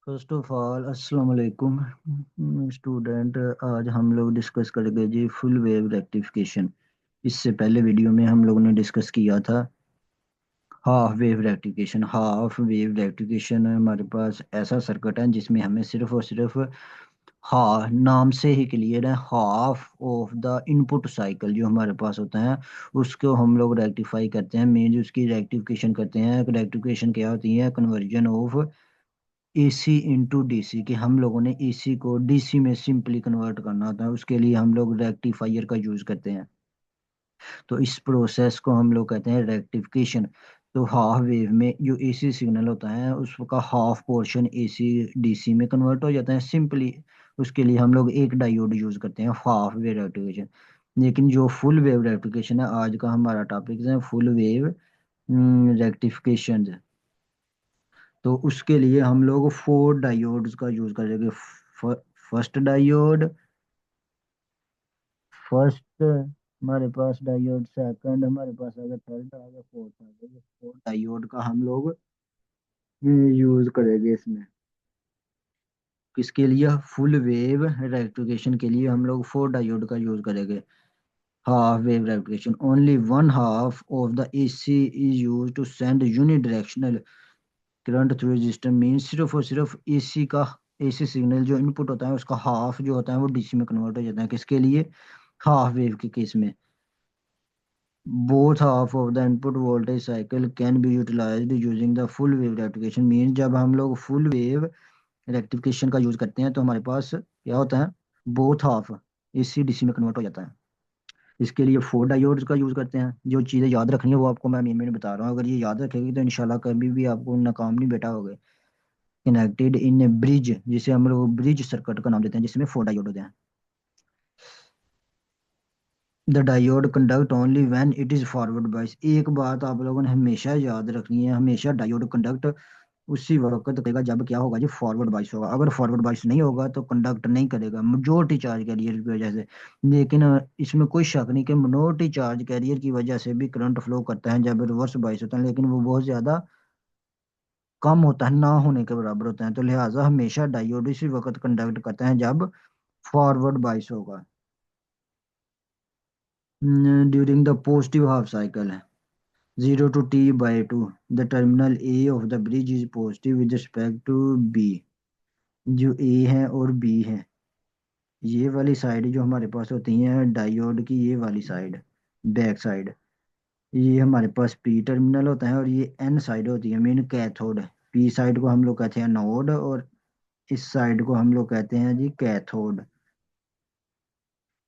First of all अस्सलाम वालेकुम student. आज हम लोग डिस्कस करेंगे जी फुल वेव रेक्टिफिकेशन। इससे पहले वीडियो में हम लोगों ने डिस्कस किया था half wave rectification. Half wave rectification हमारे पास ऐसा सर्किट है जिसमें हमें सिर्फ और सिर्फ हाँ नाम से ही क्लियर है, half of the input cycle जो हमारे पास होता है उसको हम लोग रेक्टिफाई करते हैं। मीन्स उसकी रेक्टिफिकेशन करते हैं। रेक्टिफिकेशन क्या होती है? Conversion of AC into DC. कि हम लोगों ने एसी को डीसी में सिंपली कन्वर्ट करना होता है, उसके लिए हम लोग रेक्टिफायर का यूज करते हैं। तो इस प्रोसेस को हम लोग कहते हैं रेक्टिफिकेशन। तो हाफ वेव में जो एसी सिग्नल होता है उसका हाफ पोर्शन एसी डीसी में कन्वर्ट हो जाता है सिंपली। उसके लिए हम लोग एक डायोड यूज करते हैं हाफ वेव रेक्टिफिकेशन। लेकिन जो फुल वेव रेक्टिफिकेशन है, आज का हमारा टॉपिक है फुल वेव रेक्टिफिकेशन। तो उसके लिए हम लोग फोर डायोड्स का यूज करेंगे। फर्स्ट डायोड, फर्स्ट हमारे पास डायोड, सेकंड हमारे पास अगर थर्ड आ गया, फोर्थ आ गया। ये फोर डायोड का हम लोग यूज करेंगे इसमें। किसके लिए? फुल वेव रेक्टिफिकेशन के लिए हम लोग फोर डायोड का यूज करेंगे। Half wave rectification, only one half of the AC is use to send unidirectional current through resistor. Mean सिर्फ और सिर्फ एसी का एसी सिग्नल जो इनपुट होता है उसका हाफ जो होता है वो डीसी में कन्वर्ट हो जाता है। किसके लिए? हाफ वेव के केस में। Both half of the input voltage cycle can be utilised using the full wave rectification. Mean जब हम लोग फुल वेव रेक्टिफिकेशन का यूज करते हैं तो हमारे पास क्या होता है? बोथ हाफ एसी डीसी में कन्वर्ट हो जाता है। इसके लिए फोर डायोड्स का यूज करते हैं। जो चीज़ें याद रखनी है वो आपको मैं मिनट में बता रहा हूँ, अगर ये याद रखेगी तो इंशाल्लाह कभी भी आपको नाकाम नहीं बेटा होगे। कनेक्टेड इन ए ब्रिज, जिसे हम लोग ब्रिज सर्किट का नाम देते हैं, जिसमें फोर डायोड होते हैं। The diode conduct only when it is forward बाइस। एक बात आप लोगों ने हमेशा याद रखनी है, हमेशा डायोड कंडक्ट उसी वक्त करेगा जब क्या होगा जी? फॉरवर्ड बाइस होगा। अगर फॉरवर्ड बाइस नहीं होगा तो कंडक्ट नहीं करेगा मेजोरिटी चार्ज कैरियर की वजह से। लेकिन इसमें कोई शक नहीं कि मिनोरिटी चार्ज कैरियर की वजह से भी करंट फ्लो करता है जब रिवर्स बाइस होता है, लेकिन वो बहुत ज्यादा कम होता है, ना होने के बराबर होता है। तो लिहाजा हमेशा डायोड इसी वक्त कंडक्ट करता है जब फॉरवर्ड बाइस होगा। During the positive half cycle है 0 to t/2, the terminal A of the bridge is positive with respect to B. जो ए है और बी है, ये वाली साइड जो हमारे पास होती है डायोड की, ये वाली साइड बैक साइड, ये हमारे पास पी टर्मिनल होता है और ये एन साइड होती है, मीन कैथोड। पी साइड को हम लोग कहते हैं नोड और इस साइड को हम लोग कहते हैं जी कैथोड।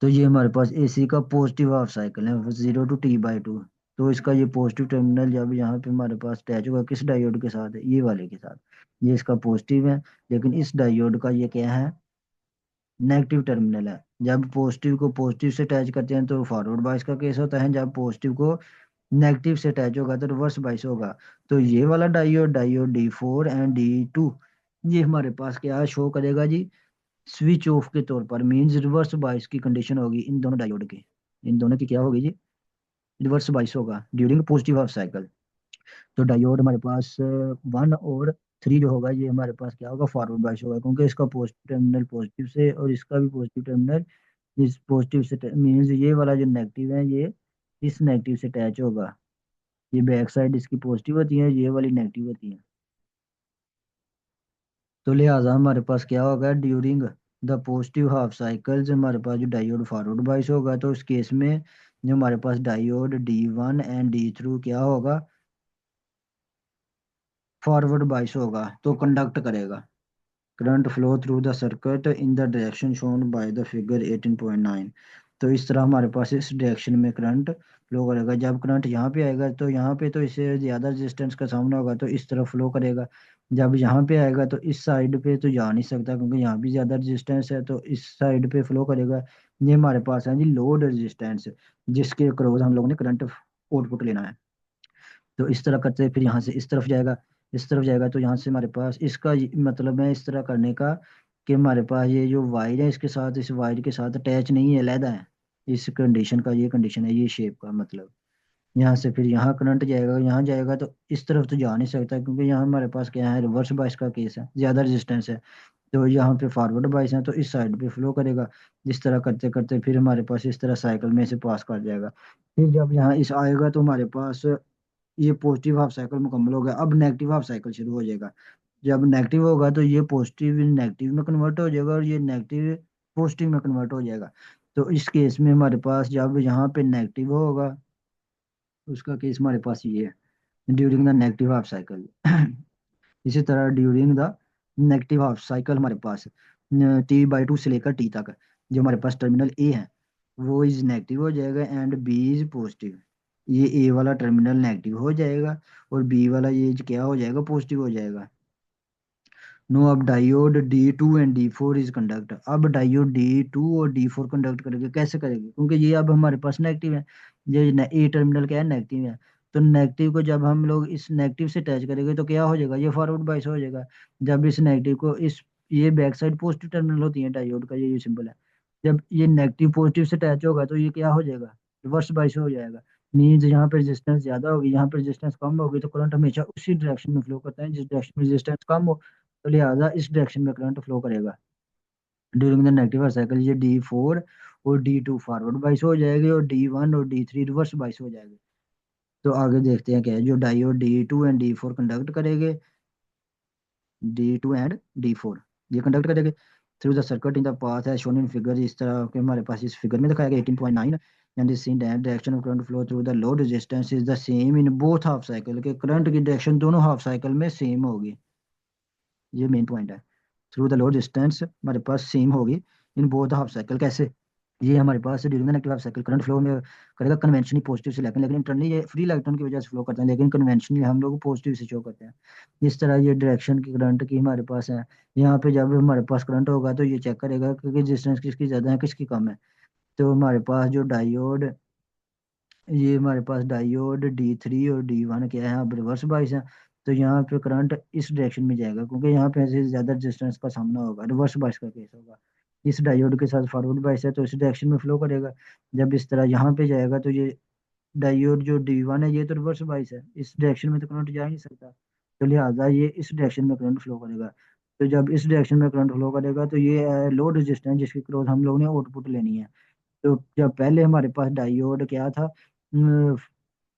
तो ये हमारे पास एसी का पॉजिटिव हाफ साइकिल है 0 to t/2। तो इसका ये पॉजिटिव टर्मिनल जब यहाँ पे हमारे पास अटैच होगा किस डायोड के साथ है? ये वाले के साथ। ये इसका पॉजिटिव है, लेकिन इस डायोड का ये क्या है? नेगेटिव टर्मिनल है। जब पॉजिटिव को पॉजिटिव से अटैच करते हैं तो फॉरवर्ड बाइस का केस होता है, जब पॉजिटिव को नेगेटिव से अटैच होगा तो रिवर्स बाइस होगा। तो ये वाला diode, diode D4 and D2, ये हमारे पास क्या शो करेगा जी? स्विच ऑफ के तौर पर। मींस रिवर्स बाइस की कंडीशन होगी इन दोनों डायोड की। इन दोनों की क्या होगी जी? रिवर्स बाइस होगा ड्यूरिंग पॉजिटिव हाफ साइकिल। तो डायोड हमारे पास 1 और 3 जो होगा ये हमारे पास क्या होगा? फॉरवर्ड बाइस होगा, क्योंकि इसका पॉजिटिव टर्मिनल पॉजिटिव से और इसका भी पॉजिटिव टर्मिनल इस पॉजिटिव से, मीन्स ये वाला जो नेगेटिव है ये इस नेगेटिव से अटैच होगा। ये बैक साइड इसकी पॉजिटिव होती है, ये वाली नेगेटिव होती है। तो लिहाजा हमारे पास क्या होगा? During the positive half cycles हमारे पास जो डायोड फॉरवर्ड बाइस होगा, तो उस केस में जो हमारे पास diode D1 and D through क्या होगा? फॉरवर्ड बाइस होगा, तो कंडक्ट करेगा। Current flow through the circuit in the direction shown by the figure 18.9। तो इस तरह हमारे पास इस डायरेक्शन में करंट फ्लो करेगा। जब करंट यहाँ पे आएगा तो यहाँ पे तो इससे ज़्यादा रेजिस्टेंस का सामना होगा तो इस तरफ फ्लो करेगा। जब यहाँ पे आएगा तो इस साइड पे तो जा नहीं सकता क्योंकि यहाँ भी ज़्यादा रेजिस्टेंस है, तो इस साइड पे फ्लो करेगा। ये हमारे पास है जी लोड रेजिस्टेंस, जिसके अक्रॉस हम लोगों ने करंट आउटपुट लेना है। तो इस तरह करते फिर यहाँ से इस तरफ जाएगा, इस तरफ जाएगा तो यहाँ से हमारे पास इसका मतलब है इस तरह करने का कि हमारे पास ये जो वायर है इसके साथ, इस वायर के साथ अटैच नहीं है, अलहदा है। इस कंडीशन का ये कंडीशन है, ये शेप का मतलब। यहाँ से फिर यहाँ करंट जाएगा, यहाँ जाएगा तो इस तरफ तो जा नहीं सकता, क्योंकि यहाँ हमारे पास क्या है, रिवर्स बाइस का केस है, ज्यादा रेजिस्टेंस है। तो यहाँ पे फॉरवर्ड बाइस है तो इस साइड पे फ्लो करेगा। इस तरह करते करते फिर हमारे पास इस तरह साइकिल में से पास कर जाएगा। फिर जब यहाँ इस आएगा तो हमारे पास ये पॉजिटिव हाफ साइकिल मुकम्मल हो गया। अब नेगेटिव हाफ साइकिल शुरू हो जाएगा। जब नेगेटिव होगा तो ये पॉजिटिव नेगेटिव में कन्वर्ट हो जाएगा और ये नेगेटिव पॉजिटिव में कन्वर्ट हो जाएगा। तो इस केस में हमारे पास जब यहाँ पे नेगेटिव होगा, उसका केस हमारे पास ये है, during the negative half cycle. इसी तरह during the negative half cycle हमारे पास T/2 से लेकर टी तक जो हमारे पास टर्मिनल ए है वो इज नेगेटिव हो जाएगा एंड बी इज पॉजिटिव। ये ए वाला टर्मिनल नेगेटिव हो जाएगा और बी वाला ये क्या हो जाएगा, पॉजिटिव हो जाएगा। नो, अब diode D2 and D4 is conduct. अब डायोड D2 और D4 कंडक्ट करेंगे। कैसे करेंगे, क्योंकि ये अब हमारे पास नेगेटिव है। ये ए टर्मिनल क्या है, नेगेटिव है। तो नेगेटिव को जब हम लोग इस नेगेटिव से अटैच करेंगे तो क्या हो जाएगा, ये फॉरवर्ड बाइस हो जाएगा। जब इस नेगेटिव को इस ये बैक साइड पॉजिटिव टर्मिनल होती है डायोड का, ये सिंबल है। जब ये नेगेटिव पॉजिटिव से अटैच होगा तो ये क्या हो जाएगा, रिवर्स बाइस हो जाएगा। मीन्स यहाँ पे रेजिस्टेंस ज्यादा होगी, यहाँ पे रेजिस्टेंस कम होगी, तो करंट हमेशा उसी डायरेक्शन में फ्लो करता है जिस डायरेक्शन में रेजिस्टेंस कम हो। तो लिहाजा इस डायरेक्शन में करंट फ्लो करेगा। ड्यूरिंग द नेगेटिव साइकिल ये D4 और D2 फॉरवर्ड बाइस हो जाएगी और D1 और D3 रिवर्स बाइस हो जाएगी। तो आगे देखते हैं क्या है, जो diode D2 and D4 conduct करेंगे, D2 एंड D4 ये कंडक्ट करेंगे through the circuit in the path है शोन इन फिगर। इस तरह के हमारे पास इस फिगर में दिखाया गया 18.9। And is seen that direction of current flow through the load resistance is the same in both half cycle, के करंट की डायरेक्शन दोनों हाफ साइकिल में सेम होगी। ये मेन पॉइंट है। थ्रू द लोड डिस्टेंस हमारे पास सेम होगी in both half cycle. कैसे, ये हमारे पास during the negative half cycle current flow में करेगा कन्वेंशनली पॉजिटिव से, लेकिन इंटरनली ये फ्री इलेक्ट्रॉन की वजह से फ्लो करते हैं, लेकिन कन्वेंशनली हम लोग पॉजिटिव से शो करते हैं। इस तरह ये डायरेक्शन की करंट की हमारे पास है। यहाँ पे जब हमारे पास करंट होगा तो ये चेक करेगा कि रेजिस्टेंस किसकी ज्यादा है किसकी कम है। तो हमारे पास जो डायोड, ये हमारे पास डायोड D3 और D1 क्या है, अब रिवर्स बाइस है। तो यहाँ पे करंट इस डायरेक्शन में जाएगा, क्योंकि यहाँ पे ऐसे ज्यादा रेजिस्टेंस का सामना होगा, रिवर्स बाइस का केस होगा। इस डायोड के साथ फॉरवर्ड बाइस है तो इस डायरेक्शन में फ्लो करेगा। जब इस तरह यहाँ पे जाएगा तो ये डायोड जो D1 है ये तो रिवर्स बाइस है, इस डायरेक्शन में तो करंट जा ही नहीं सकता। तो लिहाजा ये इस डायरेक्शन में करंट फ्लो करेगा। तो जब इस डायरेक्शन में करंट फ्लो करेगा तो ये लोड रेजिस्टेंस जिसकी क्रॉस हम लोग ने आउटपुट लेनी है। तो जब पहले हमारे पास डायोड क्या था,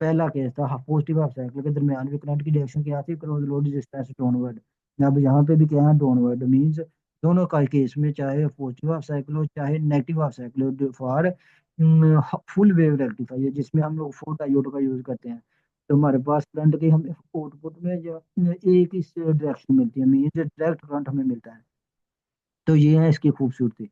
पहला केस था पॉजिटिव हाफ साइकिल के दरमियान भी करंट की डायरेक्शन क्या थी, क्रॉस लोड रेजिस्टेंस डाउनवर्ड। अब यहाँ पे भी क्या है, डाउनवर्ड मींस दोनों का केस में चाहे पॉजिटिव हाफ साइकिल हो चाहे नेगेटिव हाफ साइकिल हो, फॉर फुल वेव रेक्टिफायर जिसमें हम लोग फोर डायोड का यूज करते हैं। तो हमारे पास करंट की हमें आउटपुट में जो एक इस डायरेक्शन मिलती है, मींस डायरेक्ट करंट हमें मिलता है। तो ये है इसकी खूबसूरती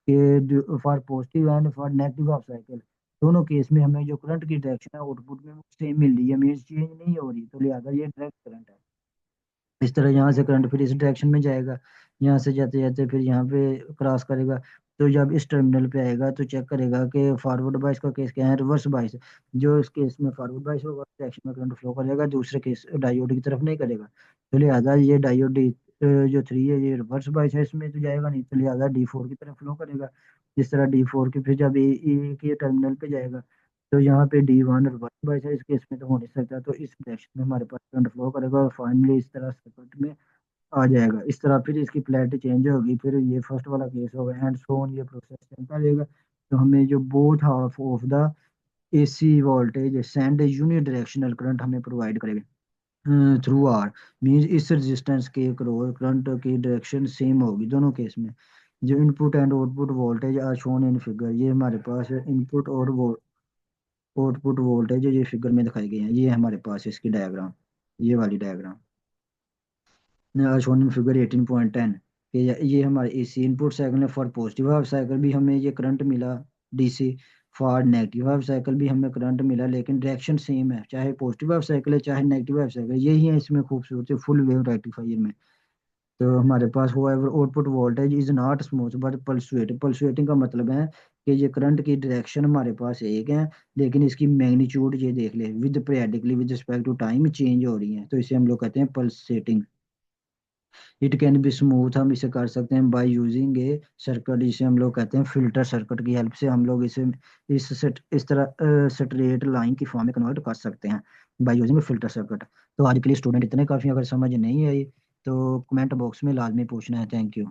कि for positive and for negative half cycle दोनों केस में हमें जो करंट की डायरेक्शन है आउटपुट में वो सेम मिल रही है, मीन्स चेंज नहीं हो रही। तो लिहाजा ये डायरेक्ट करंट है। इस तरह यहाँ से करंट फिर इस डायरेक्शन में जाएगा, यहाँ से जाते जाते फिर यहाँ पे क्रॉस करेगा। तो जब इस टर्मिनल पे आएगा तो चेक करेगा कि फॉरवर्ड बाइस का केस क्या है, रिवर्स बाइस। जो इस केस में फॉरवर्ड बाइस होगा डायरेक्शन में करंट फ्लो करेगा, दूसरे केस डायोड की तरफ नहीं करेगा। तो लिहाजा ये डायोड जो 3 है ये रिवर्स बाइस है, इसमें तो जाएगा नहीं, तो लिहाजा D4 की तरफ फ्लो करेगा। जिस तरह D4 की फिर जब ए के टर्मिनल पे जाएगा तो यहाँ पे D1 और 1 इस केस में तो हो नहीं सकता, तो इस डायरेक्शन में हमारे पास करंट फ्लो करेगा और फाइनली इस तरह सर्किट में आ जाएगा। इस तरह फिर इसकी पोलैरिटी चेंज होगी, फिर ये फर्स्ट वाला केस होगा एंड सो ऑन, ये प्रोसेस चलता रहेगा। तो हमें जो both half of the AC voltage send unidirectional current हमें प्रोवाइड करेगा थ्रू आर, मींस इस रेजिस्टेंस के क्रॉस करंट की डायरेक्शन सेम होगी दोनों केस में। जो input and output voltage are shown in figure, ये हमारे पास इनपुट और आउटपुट वोल्टेज ये फिगर में दिखाई गई है। ये हमारे पास इसकी डायग्राम, ये वाली डायग्राम शोन इन फिगर 18.10 कि ये हमारे AC इनपुट साइकिल में फॉर पॉजिटिव हाफ साइकिल भी हमें ये करंट मिला DC, for negative half cycle भी हमें करंट मिला, लेकिन डायरेक्शन सेम है, चाहे पॉजिटिव हाफ साइकिल है चाहे नेगेटिव हाफ साइकिल। यही है इसमें खूबसूरती फुल वेव रेक्टिफायर में। तो हमारे पास however output voltage is not smooth but pulsating. Pulsating का मतलब है कि ये करंट की डायरेक्शन हमारे पास एक है, लेकिन इसकी मैग्नीट्यूड ये देख ले with periodically with respect to time change हो रही है, तो इसे हम लोग कहते हैं pulsating. It can be smooth, हम इसे कर सकते हैं बाय यूजिंग ए सर्किट, इसे हम लोग कहते हैं फिल्टर सर्किट की हेल्प से हम लोग इसे इस तरह स्ट्रेट लाइन की फॉर्म में कन्वर्ट कर सकते हैं बाय यूजिंग फिल्टर सर्किट। तो आज के लिए स्टूडेंट इतने काफ़ी, अगर समझ नहीं आई तो कमेंट बॉक्स में लाजमी पूछना है। Thank you.